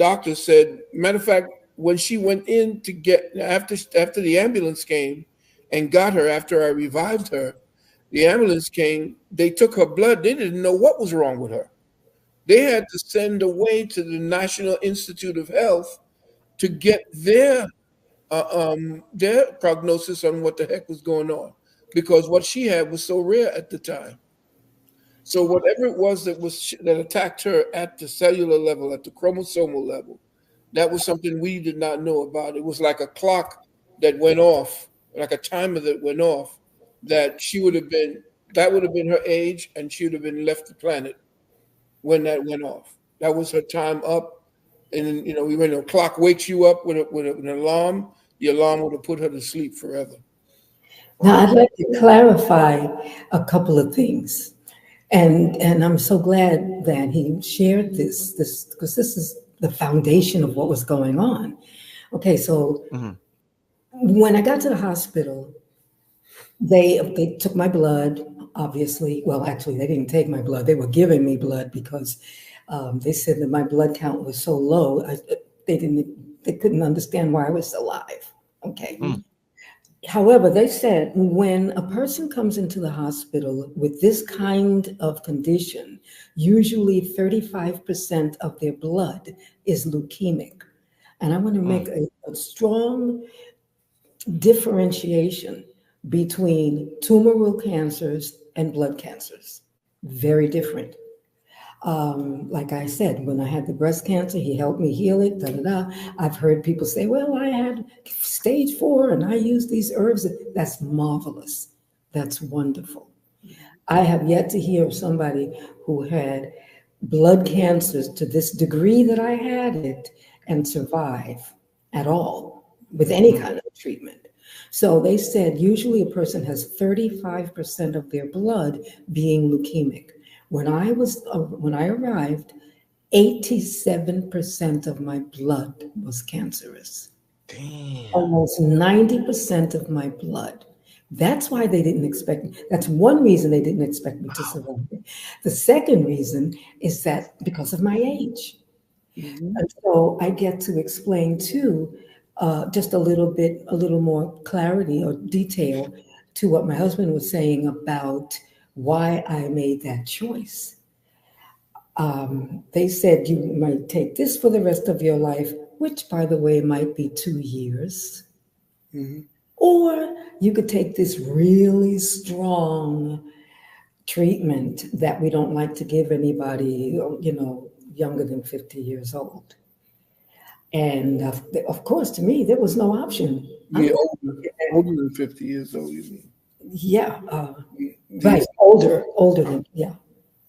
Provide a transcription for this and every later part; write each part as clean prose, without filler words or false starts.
doctor said, matter of fact, when she went in to get after the ambulance came and got her after I revived her, the ambulance came, they took her blood. They didn't know what was wrong with her. They had to send away to the National Institute of Health to get their prognosis on what the heck was going on, because what she had was so rare at the time. So whatever it was that attacked her at the cellular level, at the chromosomal level, that was something we did not know about. It was like a clock that went off, like a timer that went off, that that would have been her age, and she would have been left the planet when that went off. That was her time up. And when a clock wakes you up with an alarm, the alarm would have put her to sleep forever. Now, I'd like to clarify a couple of things. And I'm so glad that he shared this because this is the foundation of what was going on. Okay, so when I got to the hospital, they took my blood, obviously. Well, actually, they didn't take my blood. They were giving me blood because they said that my blood count was so low. They couldn't understand why I was alive. Okay. However, they said when a person comes into the hospital with this kind of condition, usually 35% of their blood is leukemic. And I want to make a strong differentiation between tumoral cancers and blood cancers. Very different. Like I said, when I had the breast cancer, he helped me heal it. I've heard people say, well, I had stage 4 and I used these herbs. That's marvelous. That's wonderful. I have yet to hear of somebody who had blood cancers to this degree that I had it and survive at all with any kind of treatment. So they said usually a person has 35% of their blood being leukemic. When I arrived, 87% of my blood was cancerous. Damn. Almost 90% of my blood. That's why they didn't expect me. That's one reason they didn't expect me to survive. The second reason is that because of my age. And so I get to explain too, just a little more clarity or detail to what my husband was saying about why I made that choice. They said you might take this for the rest of your life, which, by the way, might be 2 years. Or you could take this really strong treatment that we don't like to give anybody, younger than 50 years old. And of course, to me, there was no option. Yeah, older than 50 years old, you mean? Yeah, right, older than, yeah,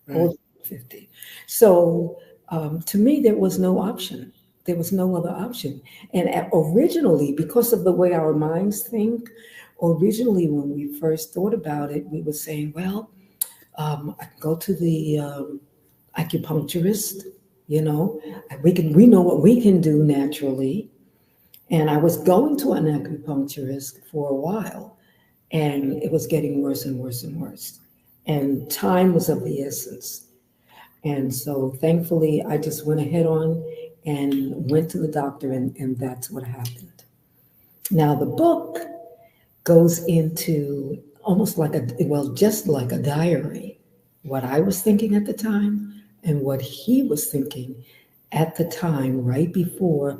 older than 50. So to me, there was no option. There was no other option. And originally, because of the way our minds think, originally when we first thought about it, we were saying, well, I can go to the acupuncturist, we know what we can do naturally. And I was going to an acupuncturist for a while, and it was getting worse and worse and worse. And time was of the essence. And so thankfully, I just went ahead on and went to the doctor, and that's what happened. Now, the book goes into almost just like a diary, what I was thinking at the time and what he was thinking at the time, right before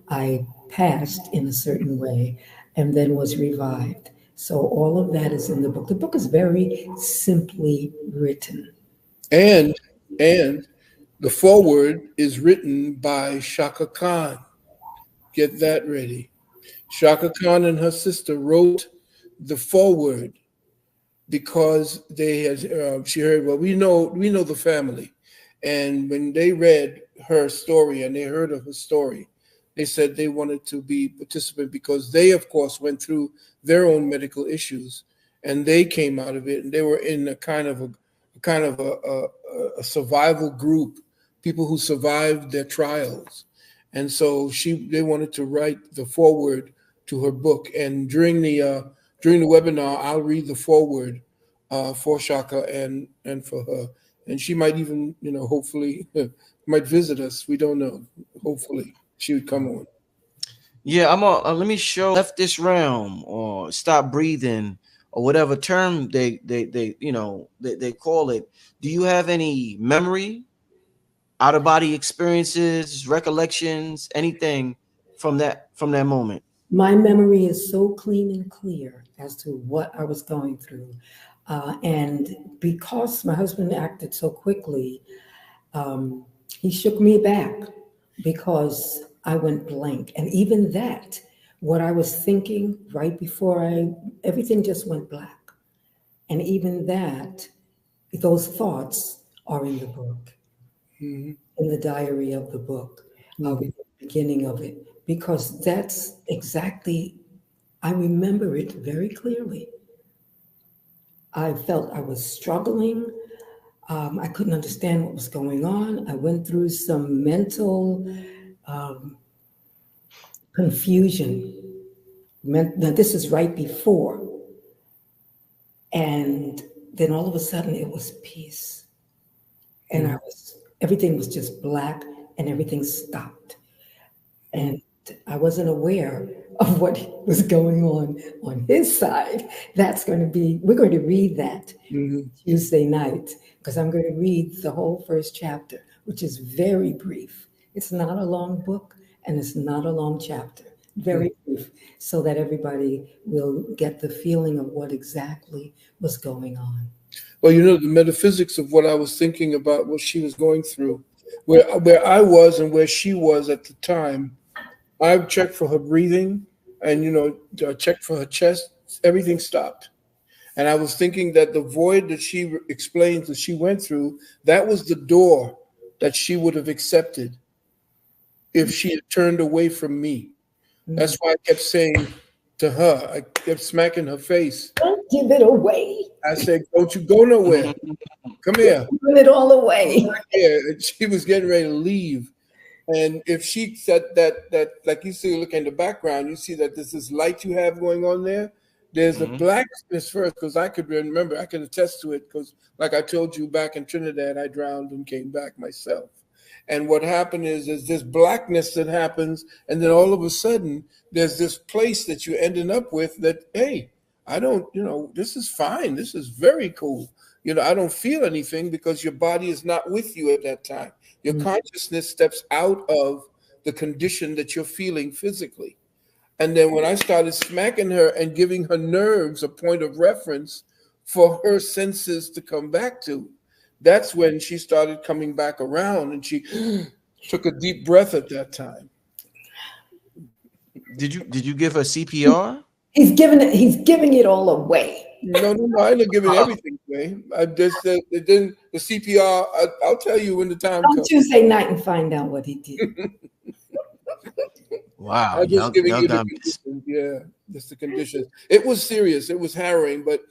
I passed in a certain way and then was revived. So all of that is in the book. The book is very simply written. And the foreword is written by Shaka Khan. Get that ready. Shaka Khan and her sister wrote the foreword because she heard, well, we know the family. And when they read her story and they heard of her story, they said they wanted to be participant because they, of course, went through their own medical issues and they came out of it, and they were in a kind of a survival group, people who survived their trials. And so they wanted to write the foreword to her book. And during the webinar, I'll read the foreword for Shaka and for her. and she might even, hopefully might visit us. We don't know. Hopefully she would come on. Yeah, I'm on. Let me show left this realm or stop breathing or whatever term they call it. Do you have any memory, out of body experiences, recollections, anything from that moment? My memory is so clean and clear as to what I was going through. And because my husband acted so quickly, he shook me back because I went blank. And even that, what I was thinking right before everything just went black. And even that, those thoughts are in the book, Mm-hmm. in the diary of the book, Mm-hmm. the beginning of it, because that's exactly, I remember it very clearly. I felt I was struggling. I couldn't understand what was going on. I went through some mental confusion. Now, this is right before. And then all of a sudden it was peace. And everything was just black and everything stopped. And I wasn't aware of what was going on his side. We're going to read that Mm-hmm. Tuesday night, because I'm going to read the whole first chapter, which is very brief. It's not a long book and it's not a long chapter, very brief, so that everybody will get the feeling of what exactly was going on. Well, the metaphysics of what I was thinking about, what she was going through, where I was and where she was at the time. I checked for her breathing, and I checked for her chest. Everything stopped, and I was thinking that the void that she explains that she went through, that was the door that she would have accepted if she had turned away from me. That's why I kept saying to her, I kept smacking her face. Don't give it away. I said, "Don't you go nowhere. Come here." Give it all away. Yeah, and she was getting ready to leave. And if she said that like you see, look in the background, you see that there's this light you have going on there. There's a blackness first, because I could remember, I could attest to it, because like I told you, back in Trinidad, I drowned and came back myself. And what happened is there's this blackness that happens, and then all of a sudden there's this place that you're ending up with that, hey, I don't, this is fine. This is very cool. I don't feel anything because your body is not with you at that time. Your consciousness steps out of the condition that you're feeling physically. And then when I started smacking her and giving her nerves a point of reference for her senses to come back to, that's when she started coming back around, and she took a deep breath at that time. Did you give her CPR? He's giving it all away. No, I didn't give it everything away. I just said then the CPR. I'll tell you when the time Come comes. Tuesday night and find out what he did. Wow, I'm just giving you the conditions. Yeah, just the conditions. It was serious. It was harrowing, but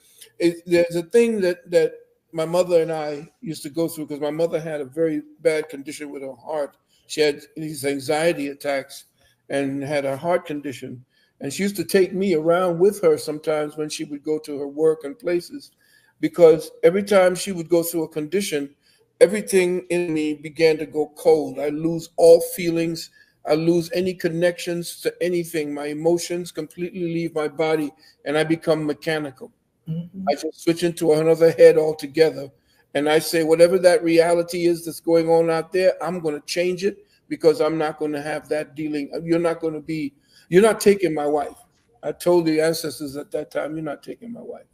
there's a thing that my mother and I used to go through, because my mother had a very bad condition with her heart. She had these anxiety attacks and had a heart condition. And she used to take me around with her sometimes when she would go to her work and places, because every time she would go through a condition, everything in me began to go cold. I lose all feelings. I lose any connections to anything. My emotions completely leave my body, and I become mechanical. I just switch into another head altogether. And I say, whatever that reality is that's going on out there, I'm going to change it, because I'm not going to have that dealing. You're not taking my wife. I told the ancestors at that time, you're not taking my wife.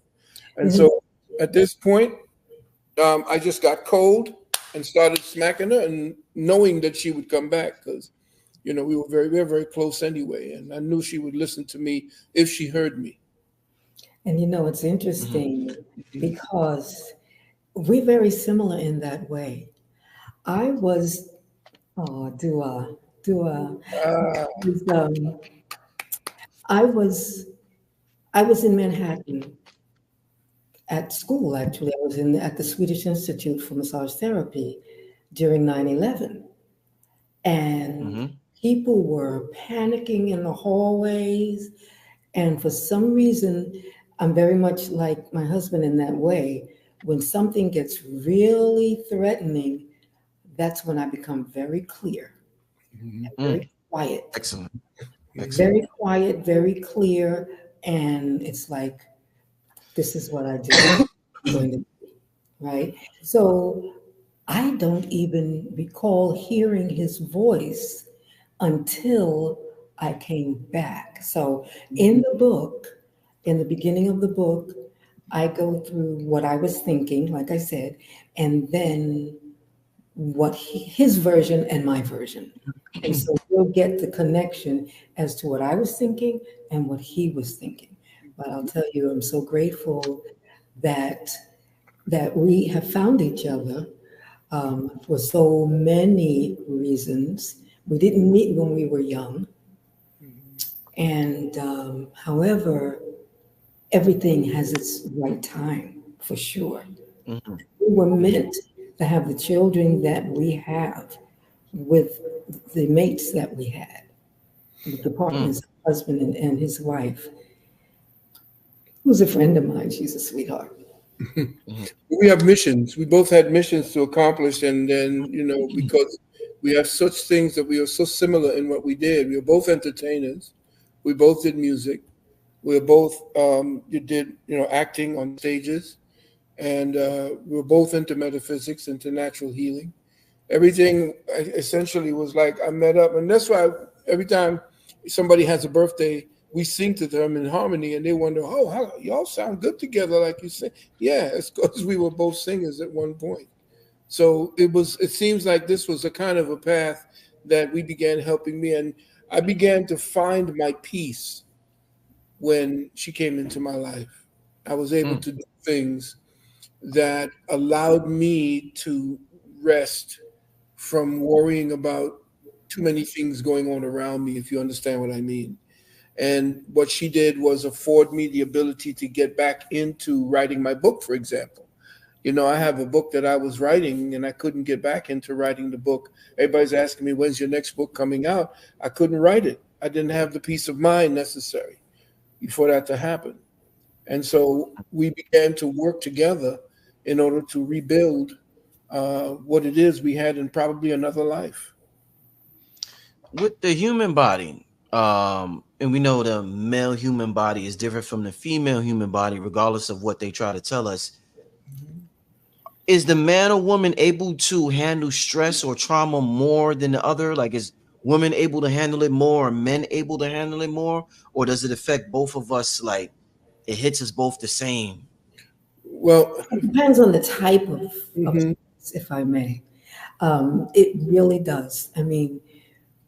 And so at this point, I just got cold and started smacking her, and knowing that she would come back, because we were very close anyway, and I knew she would listen to me if she heard me. And it's interesting because we're very similar in that way. I was, um, I was, I was in Manhattan at school. Actually, I was at the Swedish Institute for Massage Therapy during 9/11, and people were panicking in the hallways. And for some reason, I'm very much like my husband in that way. when something gets really threatening, that's when I become very clear, very quiet, Excellent. very quiet, very clear. And it's like, this is what I do. I'm going to, right? So I don't even recall hearing his voice until I came back. So in the book, in the beginning of the book, I go through what I was thinking, like I said, and then his version and my version. And so we'll get the connection as to what I was thinking and what he was thinking. But I'll tell you, I'm so grateful that we have found each other for so many reasons. We didn't meet when we were young. And however, everything has its right time, for sure. Mm-hmm. We were meant to have the children that we have with the mates that we had, with the partners, husband and his wife, who's a friend of mine. She's a sweetheart. We have missions. We both had missions to accomplish, and then because we have such things that we are so similar in what we did. We were both entertainers. We both did music. We were both you did acting on stages, and we were both into metaphysics, into natural healing. Everything essentially was like I met up, and that's why every time somebody has a birthday, we sing to them in harmony, and they wonder, "Oh, how y'all sound good together?" Like you say, yeah, it's because we were both singers at one point. So it seems like this was a kind of a path that we began helping me, and I began to find my peace when she came into my life. I was able to do things that allowed me to rest from worrying about too many things going on around me, if you understand what I mean. And what she did was afford me the ability to get back into writing my book, for example. I have a book that I was writing and I couldn't get back into writing the book. Everybody's asking me, when's your next book coming out? I couldn't write it. I didn't have the peace of mind necessary for that to happen. And so we began to work together in order to rebuild what it is we had in probably another life. With the human body, and we know the male human body is different from the female human body, regardless of what they try to tell us. Is the man or woman able to handle stress or trauma more than the other? Like, is women able to handle it more, or men able to handle it more, or does it affect both of us? Like, it hits us both the same? Well, It depends on the type of stress, if I may. It really does. I mean,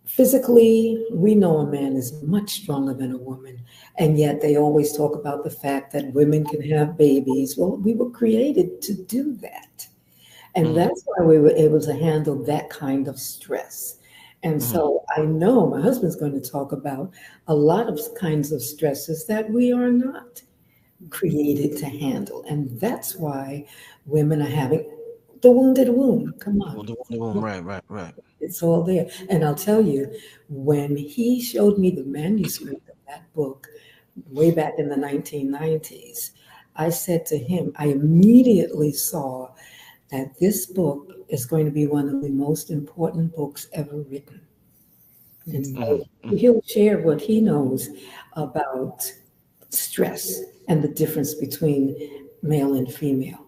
physically, we know a man is much stronger than a woman, and yet they always talk about the fact that women can have babies. Well, we were created to do that. And that's why we were able to handle that kind of stress. And so I know my husband's going to talk about a lot of kinds of stresses that we are not created to handle. And that's why women are having the wounded womb. Come on. Right. It's all there. And I'll tell you, when he showed me the manuscript of that book way back in the 1990s, I said to him, I immediately saw that this book is going to be one of the most important books ever written. And so he'll share what he knows about stress and the difference between male and female.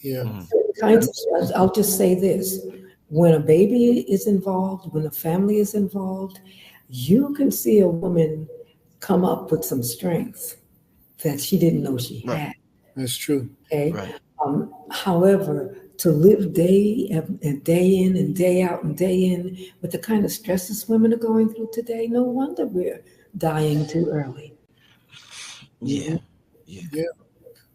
yeah. Kinds of stress. I'll just say this. When a baby is involved, when a family is involved, you can see a woman come up with some strength that she didn't know she had. That's true. Okay. Right. However, to live day and day in and day out and day in with the kind of stresses women are going through today, no wonder we're dying too early. Yeah. Yeah.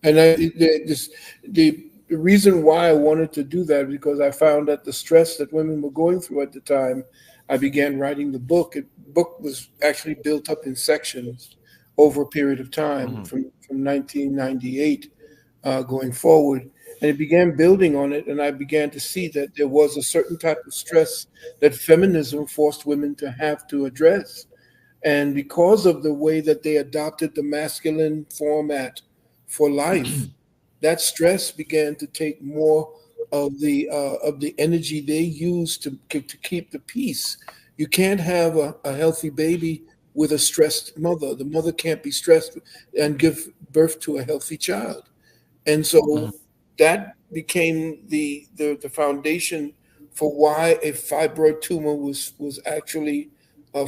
And the reason why I wanted to do that, because I found that the stress that women were going through at the time, I began writing the book. The book was actually built up in sections over a period of time from 1998 going forward. And it began building on it, and I began to see that there was a certain type of stress that feminism forced women to have to address. And because of the way that they adopted the masculine format for life, that stress began to take more of the energy they use to keep the peace. You can't have a healthy baby with a stressed mother. The mother can't be stressed and give birth to a healthy child. And Mhm. so that became the foundation for why a fibroid tumor was actually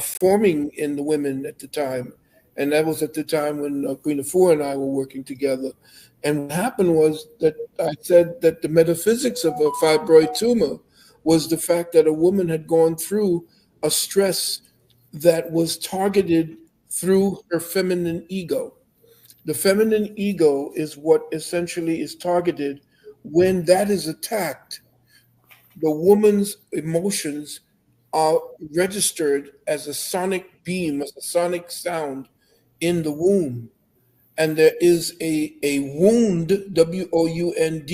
forming in the women at the time. And that was at the time when Queen Afua and I were working together. And what happened was that I said that the metaphysics of a fibroid tumor was the fact that a woman had gone through a stress that was targeted through her feminine ego. The feminine ego is what essentially is targeted. When that is attacked, the woman's emotions are registered as a sonic beam, as a sonic sound in the womb. And there is a wound, WOUND,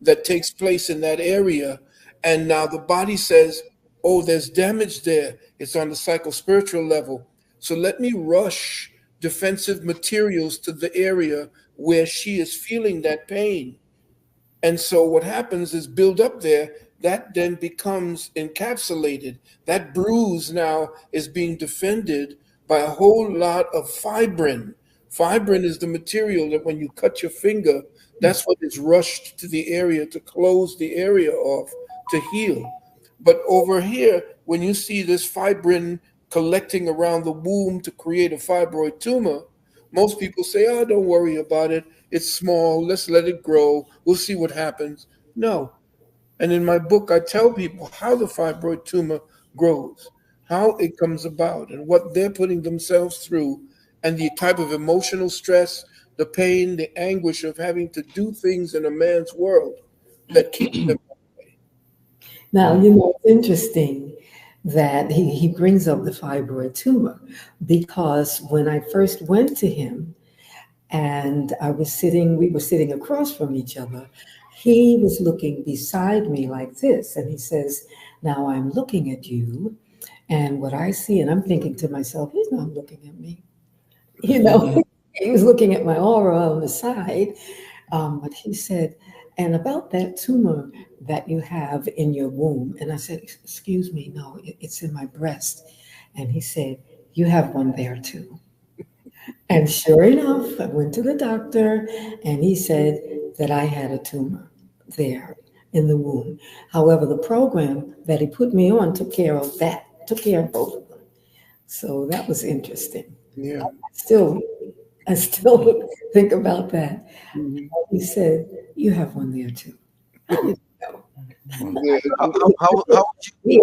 that takes place in that area. And now the body says, oh, there's damage there. It's on the psychospiritual level. So let me rush defensive materials to the area where she is feeling that pain. And so what happens is build up there, that then becomes encapsulated. That bruise now is being defended by a whole lot of fibrin. Fibrin is the material that when you cut your finger, that's what is rushed to the area to close the area off to heal. But over here, when you see this fibrin collecting around the womb to create a fibroid tumor, most people say, oh, don't worry about it. It's small. Let's let it grow. We'll see what happens. No. And in my book, I tell people how the fibroid tumor grows, how it comes about, and what they're putting themselves through, and the type of emotional stress, the pain, the anguish of having to do things in a man's world that keeps them away. Now, you know, it's interesting that he brings up the fibroid tumor because when I first went to him and we were sitting across from each other, he was looking beside me like this. And he says, now I'm looking at you. And what I see, and I'm thinking to myself, he's not looking at me. You know, he was looking at my aura on the side. But he said, and about that tumor that you have in your womb. And I said, excuse me, no, it's in my breast. And he said, you have one there too. And sure enough, I went to the doctor and he said that I had a tumor there in the womb. However, the program that he put me on took care of that, took care of both of them. So that was interesting. Yeah. Still, I still think about that. Mhm. He said, you have one there too. I didn't know. Yeah. How would you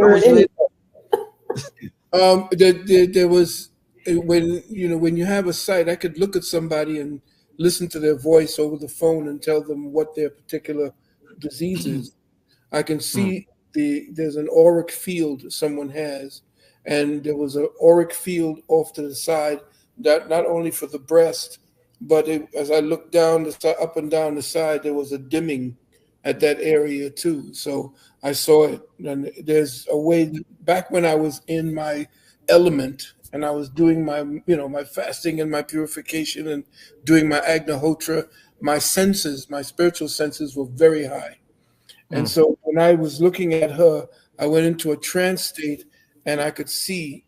There was when you have a site, I could look at somebody and listen to their voice over the phone and tell them what their particular disease is. I can see there's an auric field someone has, and there was an auric field off to the side that not only for the breast, but as I looked down up and down the side, there was a dimming at that area too. So I saw it, and there's a way back when I was in my element and I was doing my my fasting and my purification and doing my agnihotra, my senses, my spiritual senses were very high. And so when I was looking at her, I went into a trance state and I could see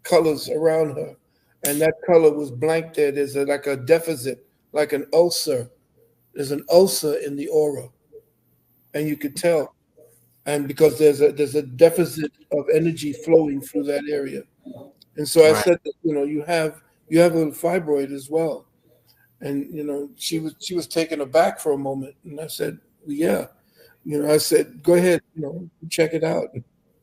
colors around her. And that color was blank there. There's like a deficit, like an ulcer. There's an ulcer in the aura. And you could tell. And because there's a deficit of energy flowing through that area. And so I right? said that, you have a fibroid as well. And she was taken aback for a moment. And I said, well, yeah. I said, go ahead, check it out.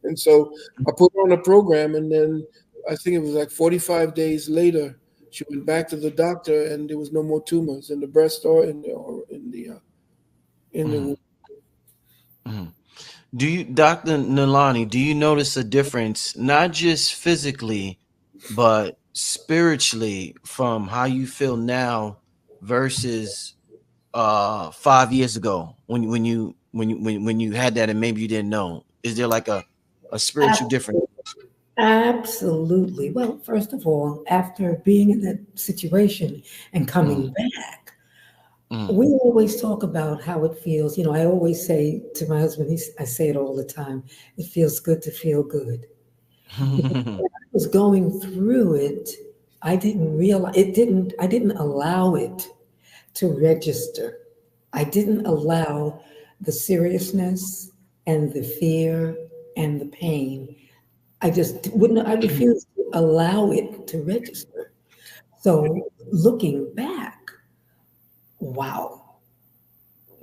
And so I put her on a program, and then I think it was like 45 days later, she went back to the doctor, and there was no more tumors in the breast or in the Mhm. womb. Mhm. Do you, Dr. Nalani, do you notice a difference, not just physically, but spiritually from how you feel now versus 5 years ago when you had that and maybe you didn't know? Is there like a spiritual difference? Absolutely. Well, first of all, after being in that situation and Mm, coming back, Mm. We always talk about how it feels. You know, I always say to my husband, I say it all the time, it feels good to feel good. Because when I was going through it, I didn't realize I didn't allow it to register. I didn't allow the seriousness and the fear and the pain. I just wouldn't, I refused to allow it to register. So looking back, wow,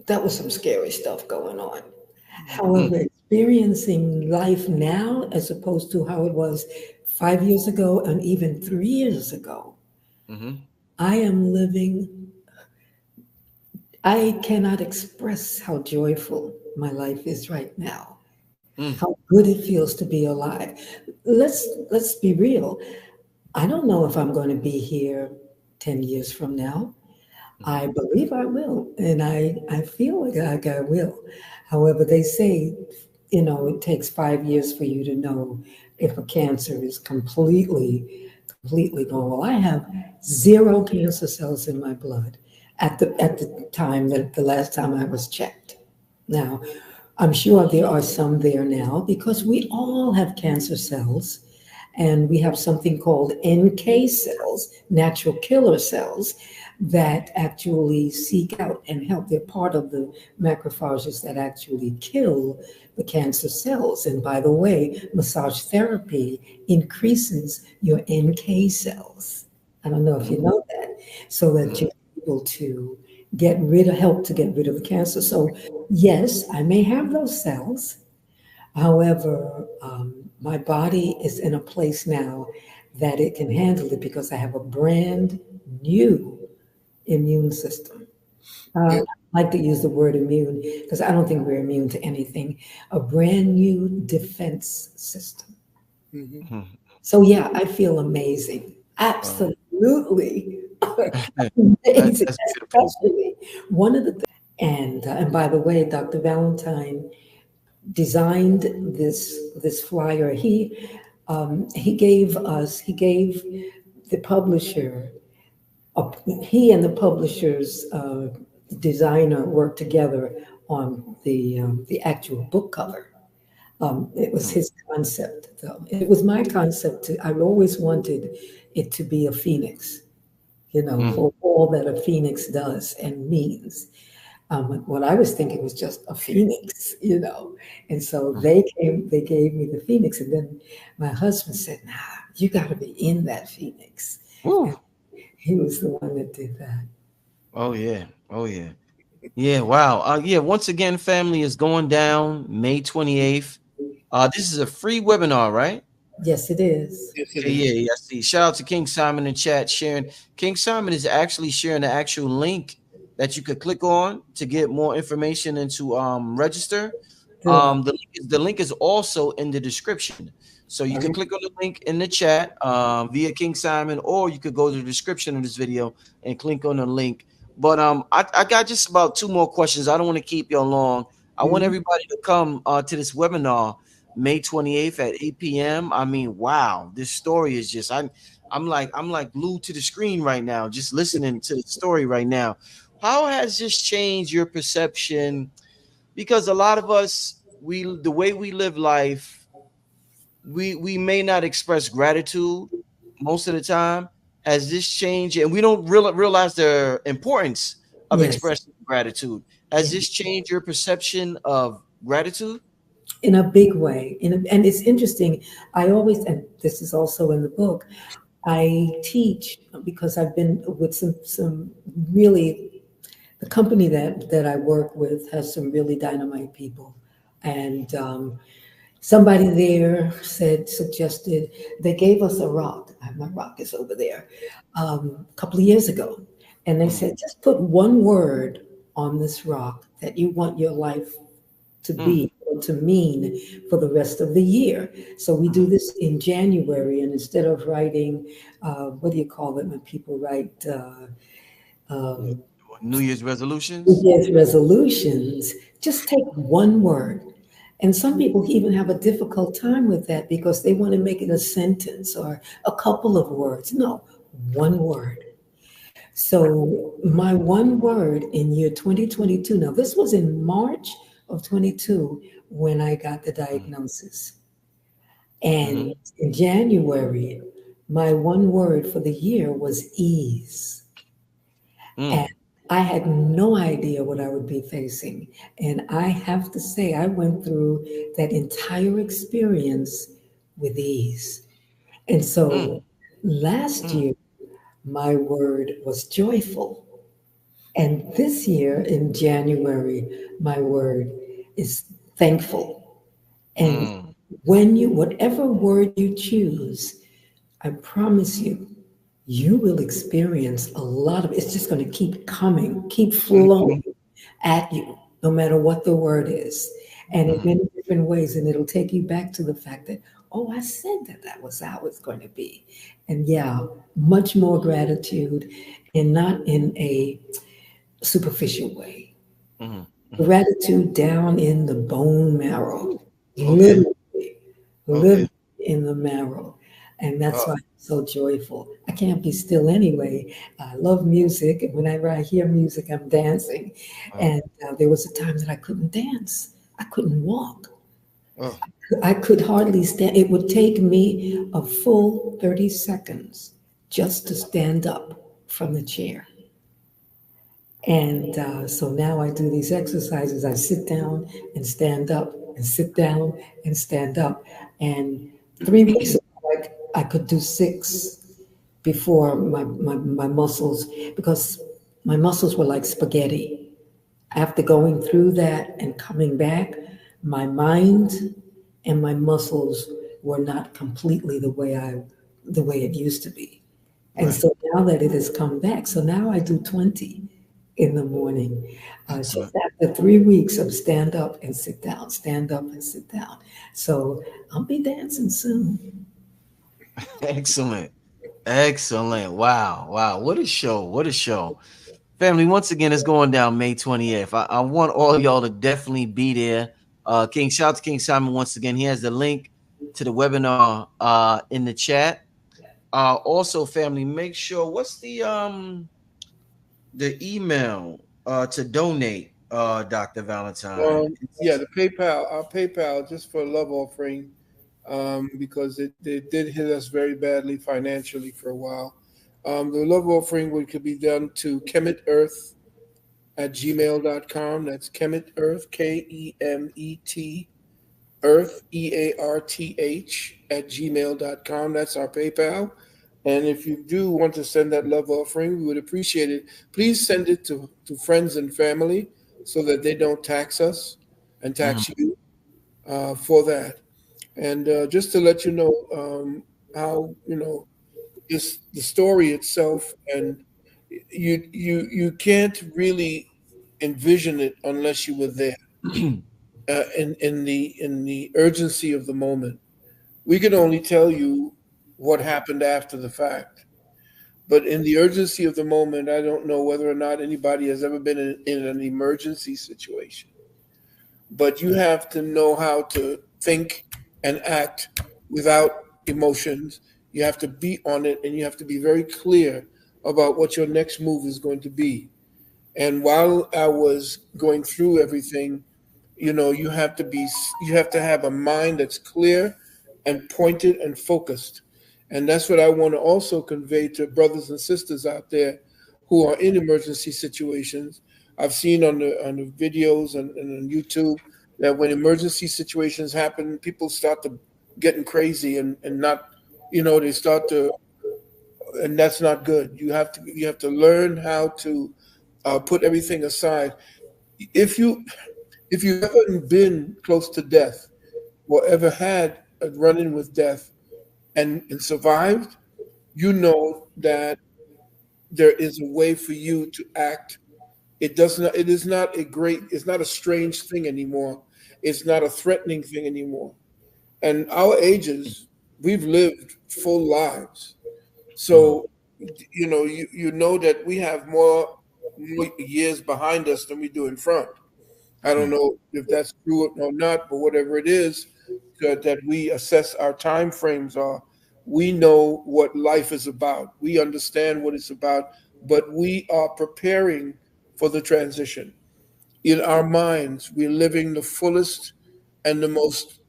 that was some scary stuff going on. Mm. However, experiencing life now as opposed to how it was 5 years ago and even 3 years ago, Mhm. I am living, I cannot express how joyful my life is right now, Mm. how good it feels to be alive. Let's be real. I don't know if I'm going to be here 10 years from now. I Mhm. believe I will, and I feel like I will. However, they say, you know, it takes 5 years for you to know if a cancer is completely gone. Well, I have zero cancer cells in my blood at the time that the last time I was checked. Now, I'm sure there are some there now because we all have cancer cells, and we have something called NK cells, natural killer cells, that actually seek out and help. They're part of the macrophages that actually kill the cancer cells. And by the way, massage therapy increases your NK cells. I don't know if you know that, so that Mhm. you're able to help to get rid of the cancer. So, yes, I may have those cells. However, my body is in a place now that it can handle it because I have a brand new immune system. Yeah. I like to use the word immune because I don't think we're immune to anything. A brand new defense system. Mhm. Mhm. So, yeah, I feel amazing. Wow. Absolutely That, amazing, that's beautiful. especially one of the things. And by the way, Dr. Valentine designed this flyer. He gave the publisher, he and the publisher's designer worked together on the actual book cover. It was Mhm. his concept, though. It was my concept. I always wanted it to be a phoenix, you know, Mm. for all that a phoenix does and means. What I was thinking was just a phoenix, you know. And so they gave me the phoenix. And then my husband said, nah, you got to be in that phoenix. Woo. And he was the one that did that. Oh yeah. Oh yeah. Yeah. Wow. Yeah. Once again, family is going down May 28th. This is a free webinar, right? Yes, it is. Yes, it Okay, is. yeah, yeah. I see. Shout out to King Simon in chat sharing. King Simon is actually sharing the actual link that you could click on to get more information and to register. Good. The link is also in the description. So you Uh-huh. could click on the link in the chat via King Simon, or you could go to the description of this video and click on the link. But I got just about two more questions. I don't want to keep you long. I want Mhm. everybody to come to this webinar May 28th at 8 p.m. I mean, wow, this story is just I'm like glued to the screen right now, just listening to the story right now. How has this changed your perception? Because a lot of us, the way we live life, we may not express gratitude most of the time. Has this changed? And we don't realize the importance of Yes. expressing gratitude. Has Yeah. this changed your perception of gratitude? In a big way. And it's interesting. I always, and this is also in the book, I teach because I've been with some really, the company that I work with has some really dynamite people. And somebody there suggested, they gave us a rock. My rock is over there, a couple of years ago. And they Mm, said, just put one word on this rock that you want your life to mm, be or to mean for the rest of the year. So we do mm. this in January, and instead of writing, what do you call it when people write New Year's resolutions? New Year's resolutions, just take one word. And some people even have a difficult time with that because they want to make it a sentence or a couple of words. No, one word. So my one word in year 2022, now this was in March of 22 when I got the diagnosis. Mm-hmm. And in January, my one word for the year was ease. And Mm. I had no idea what I would be facing. And I have to say, I went through that entire experience with ease. And so Mm. last Mm. year, my word was joyful. And this year in January, my word is thankful. And Mm. whatever word you choose, I promise you, you will experience a lot of it's just going to keep coming, keep flowing at you, no matter what the word is, and in Mm. many different ways. And it'll take you back to the fact that, oh, I said that that was how it's going to be. And yeah, much more gratitude and not in a superficial way. Mm. Mm. Gratitude down in the bone marrow, Okay. literally, literally Okay. in the marrow. And that's Uh, why I'm so joyful. I can't be still anyway. I love music. And whenever I hear music, I'm dancing. uh, And there was a time that I couldn't dance, I couldn't walk. uh, I could hardly stand. It would take me a full 30 seconds just to stand up from the chair. And so now I do these exercises. I sit down and stand up and sit down and stand up. And 3 weeks ago, I could do six before my muscles, because my muscles were like spaghetti. After going through that and coming back, my mind and my muscles were not completely the way it used to be. And right. so now that it has come back, so now I do 20 in the morning, just Excellent. after 3 weeks of stand up and sit down, stand up and sit down. So I'll be dancing soon. Excellent. Excellent. Wow. Wow. What a show. What a show. Family, once again, it's going down May 20th. I want all y'all to definitely be there. King, shout out to King Simon once again. He has the link to the webinar in the chat. Also, family, make sure what's the email to donate, Dr. Valentine. Yeah, the PayPal, our PayPal, just for a love offering, because they did hit us very badly financially for a while. The love offering could be done to kemetearth at gmail.com. That's kemetearth, KEMET, earth, EARTH, at gmail.com. That's our PayPal. And if you do want to send that love offering, we would appreciate it. Please send it to friends and family so that they don't tax us and Mhm. tax you for that. And just to let you know how, is the story itself, and you can't really envision it unless you were there, in the urgency of the moment. We can only tell you what happened after the fact. But in the urgency of the moment, I don't know whether or not anybody has ever been in an emergency situation. But you have to know how to think and act without emotions. You have to be on it, and you have to be very clear about what your next move is going to be. And while I was going through everything, you have to have a mind that's clear and pointed and focused. And that's what I want to also convey to brothers and sisters out there who are in emergency situations. I've seen on the videos and on YouTube that when emergency situations happen, people start to getting crazy and not, they start to, and that's not good. You have to learn how to put everything aside. If you if you haven't been close to death or ever had a run-in with death and survived, you know that there is a way for you to act. It is not it's not a strange thing anymore. It's not a threatening thing anymore. And our ages, we've lived full lives. Mhm. So, you know that we have more years behind us than we do in front. I don't Mhm. know if that's true or not, but whatever it is, that we assess our time frames are, we know what life is about. We understand what it's about. but we are preparing for the transition. In our minds, we're living the fullest and the most,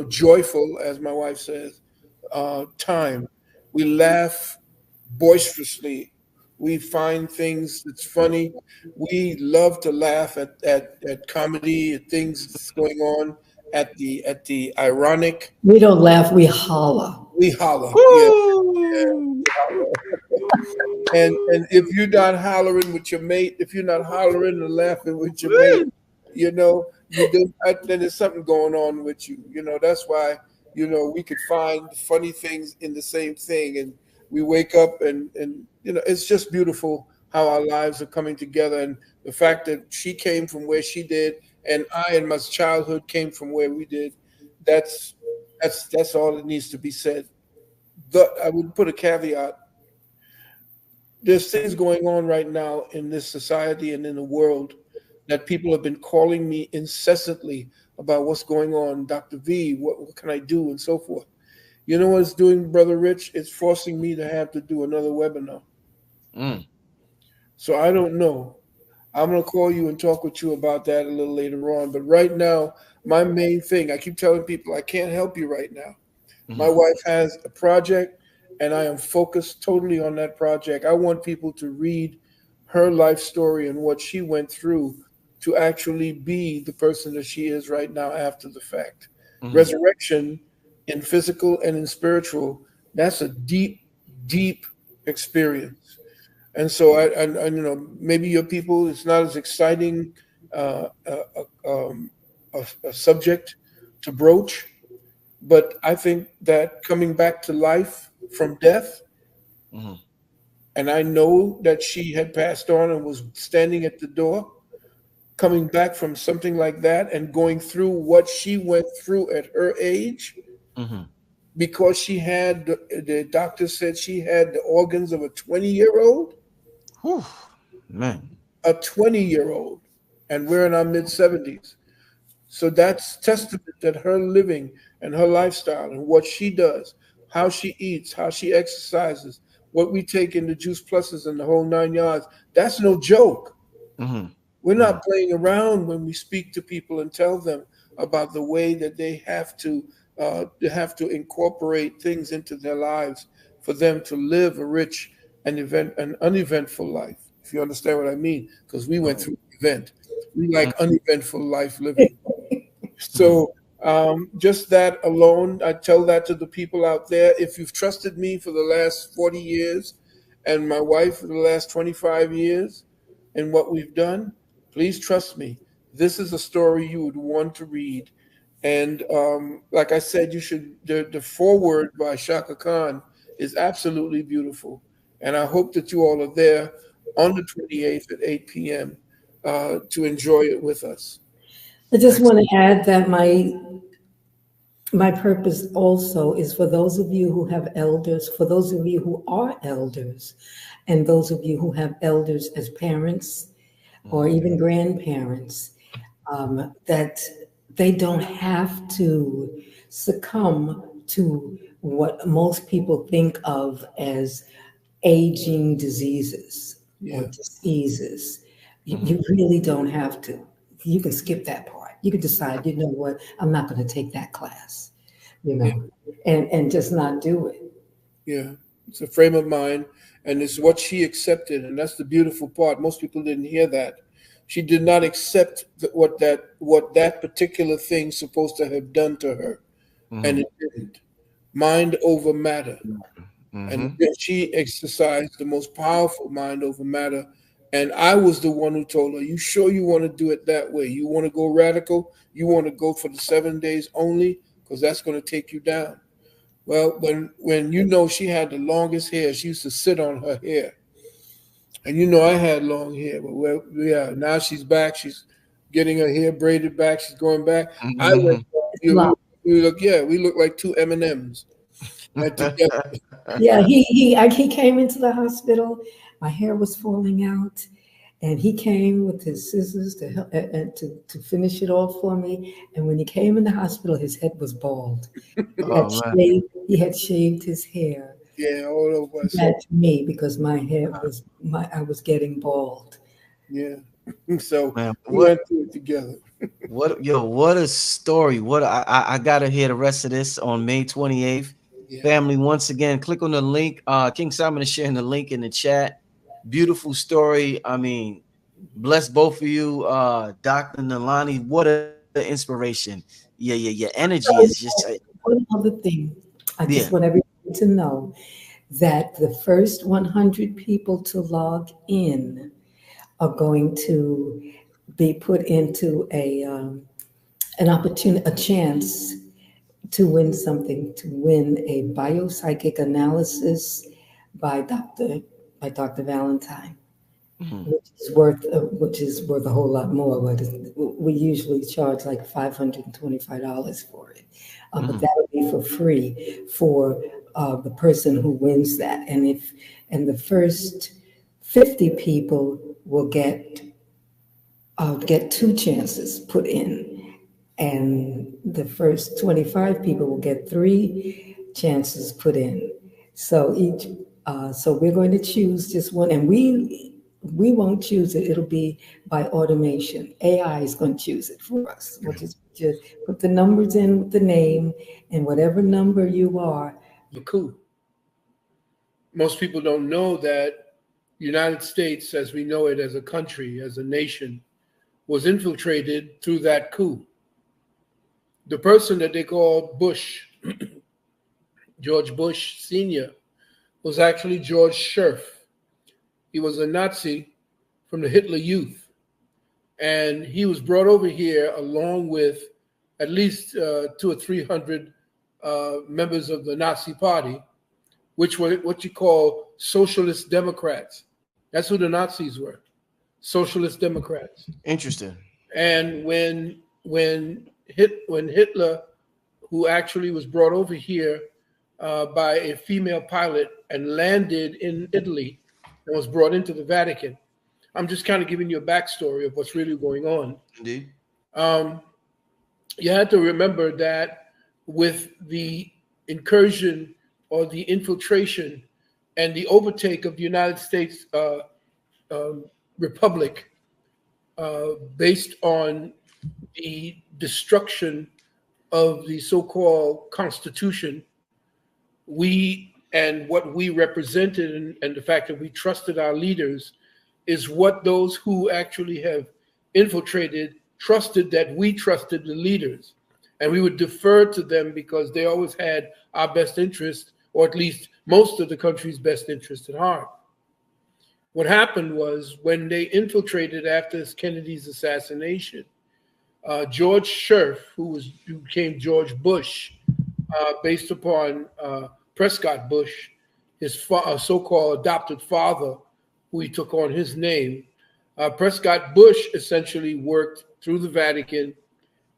joyful, as my wife says, time. We laugh boisterously. We find things that's funny. We love to laugh at comedy, at things that's going on, at the ironic. We don't laugh, we holler. We holler, yeah. Woo! And if you're not hollering with your mate, if you're not hollering and laughing with your mate, Woo! then there's something going on with you. That's why we could find funny things in the same thing, and we wake up and it's just beautiful how our lives are coming together, and the fact that she came from where she did, and I in my childhood came from where we did. That's that's all that needs to be said. I would put a caveat. There's things going on right now in this society and in the world that people have been calling me incessantly about what's going on. Dr. V, what can I do, and so forth. You know what it's doing, Brother Rich? It's forcing me to have to do another webinar. Mm. So I don't know. I'm going to call you and talk with you about that a little later on. But right now, my main thing, I keep telling people I can't help you right now. My wife has a project, and I am focused totally on that project. I want people to read her life story and what she went through to actually be the person that she is right now after the fact. Resurrection in physical and in spiritual, that's a deep, deep experience. And so, maybe your people, it's not as exciting a subject to broach, but I think that coming back to life from death, and I know that she had passed on and was standing at the door, coming back from something like that and going through what she went through at her age, because she had, the doctor said she had the organs of a 20-year-old, Whew. Man. a 20-year-old, and we're in our mid 70s. So that's testament that her living and her lifestyle and what she does, how she eats, how she exercises, what we take in the juice pluses and the whole 9 yards, that's no joke. We're not playing around when we speak to people and tell them about the way that they have to incorporate things into their lives for them to live a rich and an uneventful life. If you understand what I mean, because we went through an event, we like uneventful life living. So just that alone, I tell that to the people out there. If you've trusted me for the last 40 years and my wife for the last 25 years and what we've done, please trust me. This is a story you would want to read. And like I said, the foreword by Shaka Khan is absolutely beautiful. And I hope that you all are there on the 28th at 8 p.m. To enjoy it with us. I just want to add that my purpose also is for those of you who have elders, for those of you who are elders, and those of you who have elders as parents or even grandparents, that they don't have to succumb to what most people think of as aging diseases or diseases. You really don't have to. You can skip that part. You can decide, you know what, I'm not going to take that class, and just not do it. Yeah, it's a frame of mind, and it's what she accepted, and that's the beautiful part. Most people didn't hear that. She did not accept what that particular thing's supposed to have done to her, and it didn't. Mind over matter. And she exercised the most powerful mind over matter. And I was the one who told her, you sure you want to do it that way? You want to go radical? You want to go for the 7 days only? Because that's going to take you down. Well, when she had the longest hair, she used to sit on her hair. And I had long hair. But now she's back. She's getting her hair braided back. She's going back. I went, we look like two M&Ms. Right together. Yeah, he came into the hospital. My hair was falling out, and he came with his scissors to help and to finish it off for me. And when he came in the hospital, his head was bald. Oh man. He had shaved his hair. Yeah, all over us. Bad to me because my hair was I was getting bald. Yeah. So Man, we went through it together. what a story. I gotta hear the rest of this on May 28th. Yeah. Family, once again, click on the link. King Simon is sharing the link in the chat. Beautiful story. I mean, bless both of you, Dr. Nalani. What an inspiration. Yeah. Your energy is just One other thing, I yeah. just want everyone to know that the first 100 people to log in are going to be put into an opportunity, a chance to win something, to win a biopsychic analysis by Dr. Valentine, Mhm. which is worth a whole lot more. But we usually charge like $525 for it, but Mhm. that'll be for free for the person who wins that. And the first 50 people will get two chances put in, and the first 25 people will get three chances put in. So we're going to choose just one, and we won't choose it. It'll be by automation. AI is going to choose it for us. We'll just put the numbers in with the name, and whatever number you are. The coup. Most people don't know that the United States, as we know it as a country, as a nation, was infiltrated through that coup. The person that they call Bush, George Bush Sr., was actually George Scherf. He was a Nazi from the Hitler Youth. And he was brought over here along with at least 200 or 300 members of the Nazi Party, which were what you call socialist Democrats. That's who the Nazis were, socialist Democrats. Interesting. And when Hitler, who actually was brought over here by a female pilot and landed in Italy and was brought into the Vatican. I'm just kind of giving you a backstory of what's really going on. Indeed. You have to remember that with the incursion or the infiltration and the overtake of the United States Republic based on the destruction of the so-called Constitution, we and what we represented and the fact that we trusted our leaders is what those who actually have infiltrated trusted, that we trusted the leaders. And we would defer to them because they always had our best interest, or at least most of the country's best interest at heart. What happened was when they infiltrated after Kennedy's assassination, George Scherf, who became George Bush, based upon Prescott Bush, his so-called adopted father, who he took on his name. Prescott Bush essentially worked through the Vatican,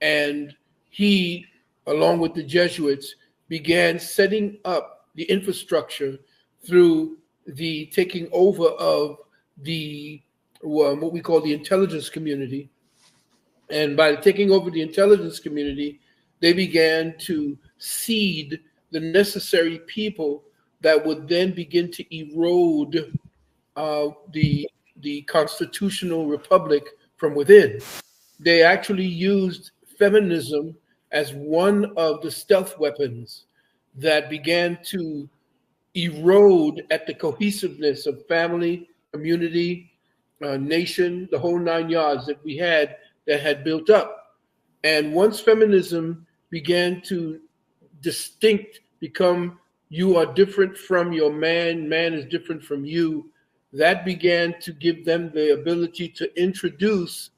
and he, along with the Jesuits, began setting up the infrastructure through the taking over of the what we call the intelligence community. And by taking over the intelligence community, they began to seed the necessary people that would then begin to erode the constitutional republic from within. They actually used feminism as one of the stealth weapons that began to erode at the cohesiveness of family, community, nation, the whole nine yards that had built up. And once feminism began to become, you are different from your man, man is different from you, that began to give them the ability to introduce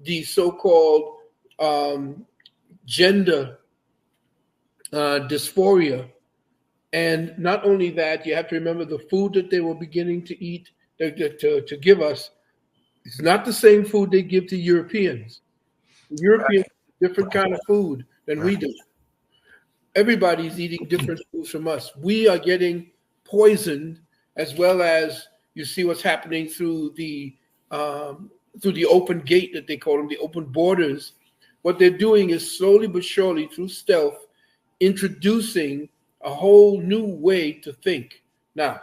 the so-called gender dysphoria. And not only that, you have to remember the food that they were beginning to eat, to give us, it's not the same food they give to Europeans. Europeans eat different kind of food than we do. Everybody's eating different foods from us. We are getting poisoned, as well as you see what's happening through the open gate that they call them, the open borders. What they're doing is slowly but surely, through stealth, introducing a whole new way to think, Now,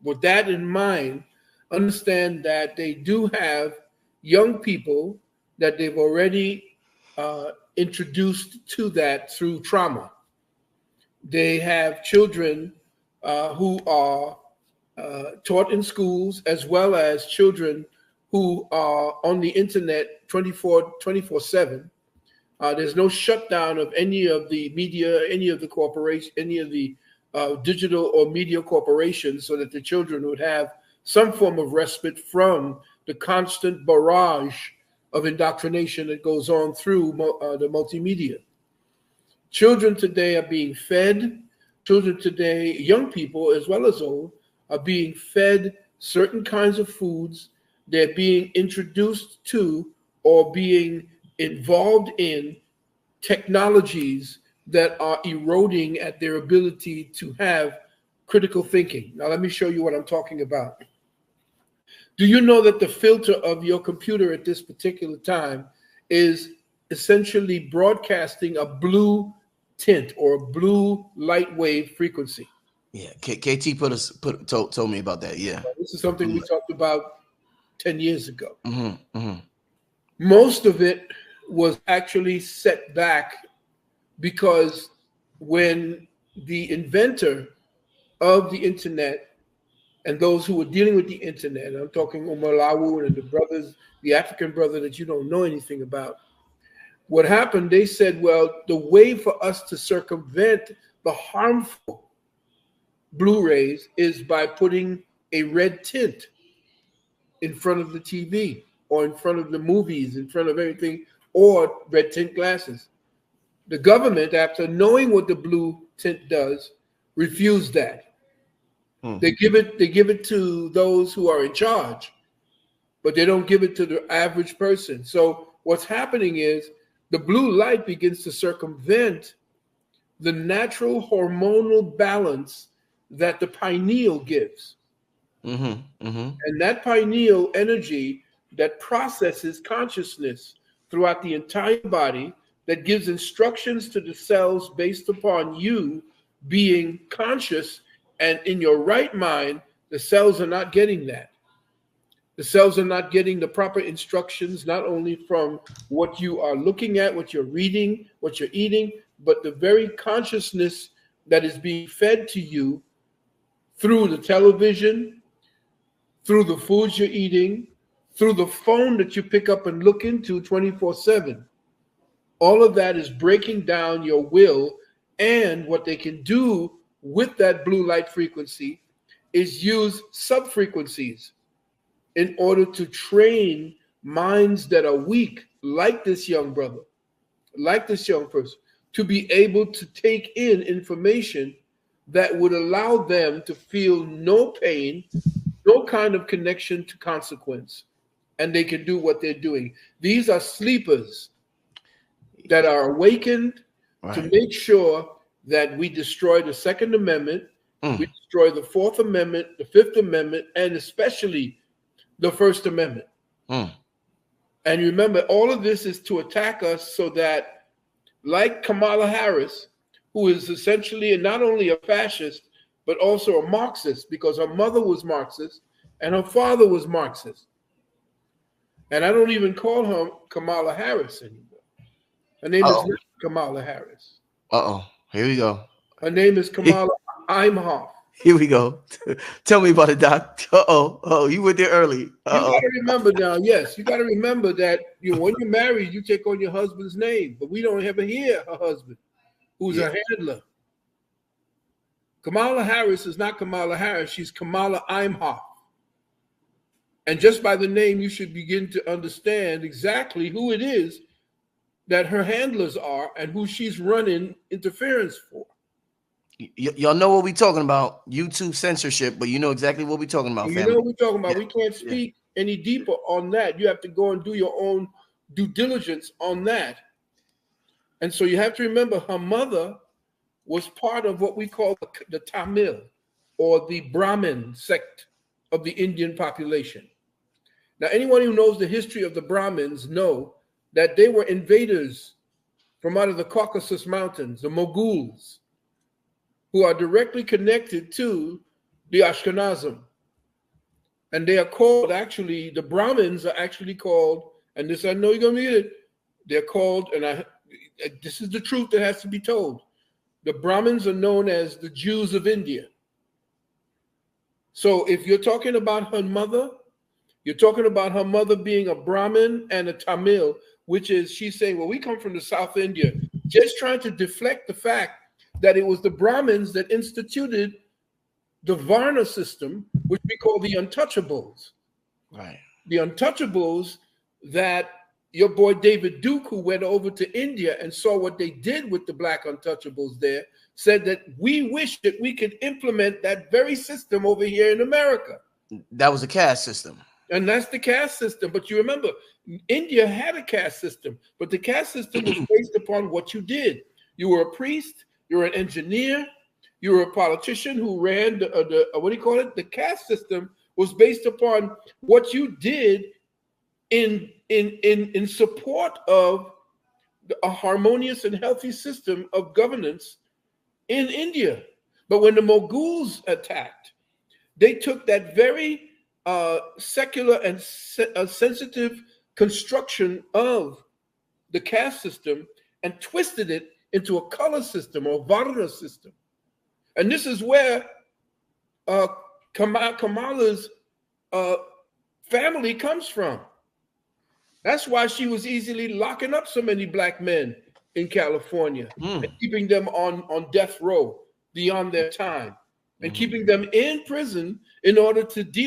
with that in mind, understand that they do have young people that they've already introduced to that through trauma. They have children who are taught in schools, as well as children who are on the internet 24/7. There's no shutdown of any of the media, any of the corporation, any of the digital or media corporations, so that the children would have some form of respite from the constant barrage of indoctrination that goes on through the multimedia. Children today are being fed. Children today, young people as well as old, are being fed certain kinds of foods. They're being introduced to or being involved in technologies that are eroding at their ability to have critical thinking. Now, let me show you what I'm talking about. Do you know that the filter of your computer at this particular time is essentially broadcasting a blue tint or a blue light wave frequency? Yeah, KT told me about that. Yeah, this is something we talked about 10 years ago. Most of it was actually set back because when the inventor of the internet and those who were dealing with the internet, I'm talking Umar Lawu and the brothers, the African brother that you don't know anything about, what happened, they said, well, the way for us to circumvent the harmful Blu-rays is by putting a red tint in front of the TV or in front of the movies, in front of everything, or red tint glasses. The government, after knowing what the blue tint does, refused that. They give it to those who are in charge, but they don't give it to the average person. So what's happening is the blue light begins to circumvent the natural hormonal balance that the pineal gives. And that pineal energy that processes consciousness throughout the entire body, that gives instructions to the cells based upon you being conscious and in your right mind, the cells are not getting that. The cells are not getting the proper instructions, not only from what you are looking at, what you're reading, what you're eating, but the very consciousness that is being fed to you through the television, through the foods you're eating, through the phone that you pick up and look into 24/7. All of that is breaking down your will, and what they can do with that blue light frequency is use sub-frequencies in order to train minds that are weak, like this young brother, like this young person, to be able to take in information that would allow them to feel no pain, no kind of connection to consequence, and they can do what they're doing. These are sleepers that are awakened to make sure that we destroy the Second Amendment, we destroy the Fourth Amendment, the Fifth Amendment, and especially the First Amendment. And remember, all of this is to attack us so that, like Kamala Harris, who is essentially not only a fascist, but also a Marxist, because her mother was Marxist and her father was Marxist. And I don't even call her Kamala Harris anymore. Her name is not Kamala Harris. Here we go. Her name is Kamala Imhoff. Here we go. Tell me about it, Doc. You went there early. You got to remember now, yes, you got to remember that when you're married, you take on your husband's name, but we don't ever hear her husband, who's a handler. Kamala Harris is not Kamala Harris. She's Kamala Imhoff. And just by the name, you should begin to understand exactly who it is that her handlers are and who she's running interference for. Y'all know what we're talking about. YouTube censorship, but you know exactly what we're talking about. You know what we're talking about. We can't speak any deeper on that. You have to go and do your own due diligence on that. And so you have to remember her mother was part of what we call the Tamil or the Brahmin sect of the Indian population. Now, anyone who knows the history of the Brahmins know that they were invaders from out of the Caucasus Mountains, the Moguls, who are directly connected to the Ashkenazim. And they are called, actually, the Brahmins are actually called, and this I know you're going to get it, they're called, and this is the truth that has to be told. The Brahmins are known as the Jews of India. So if you're talking about her mother, you're talking about her mother being a Brahmin and a Tamil, which is, she's saying, well, we come from the South India, just trying to deflect the fact that it was the Brahmins that instituted the Varna system, which we call the untouchables. Right. The untouchables that your boy David Duke, who went over to India and saw what they did with the black untouchables there, said that we wish that we could implement that very system over here in America. That was a caste system. And that's the caste system. But you remember, India had a caste system, but the caste system was based upon what you did. You were a priest, you were an engineer, you were a politician who ran the what do you call it? The caste system was based upon what you did in support of a harmonious and healthy system of governance in India. But when the Moguls attacked, they took that very secular and sensitive construction of the caste system and twisted it into a color system or Varna system. And this is where Kamala's family comes from. That's why she was easily locking up so many black men in California and keeping them on death row beyond their time and keeping them in prison in order to deal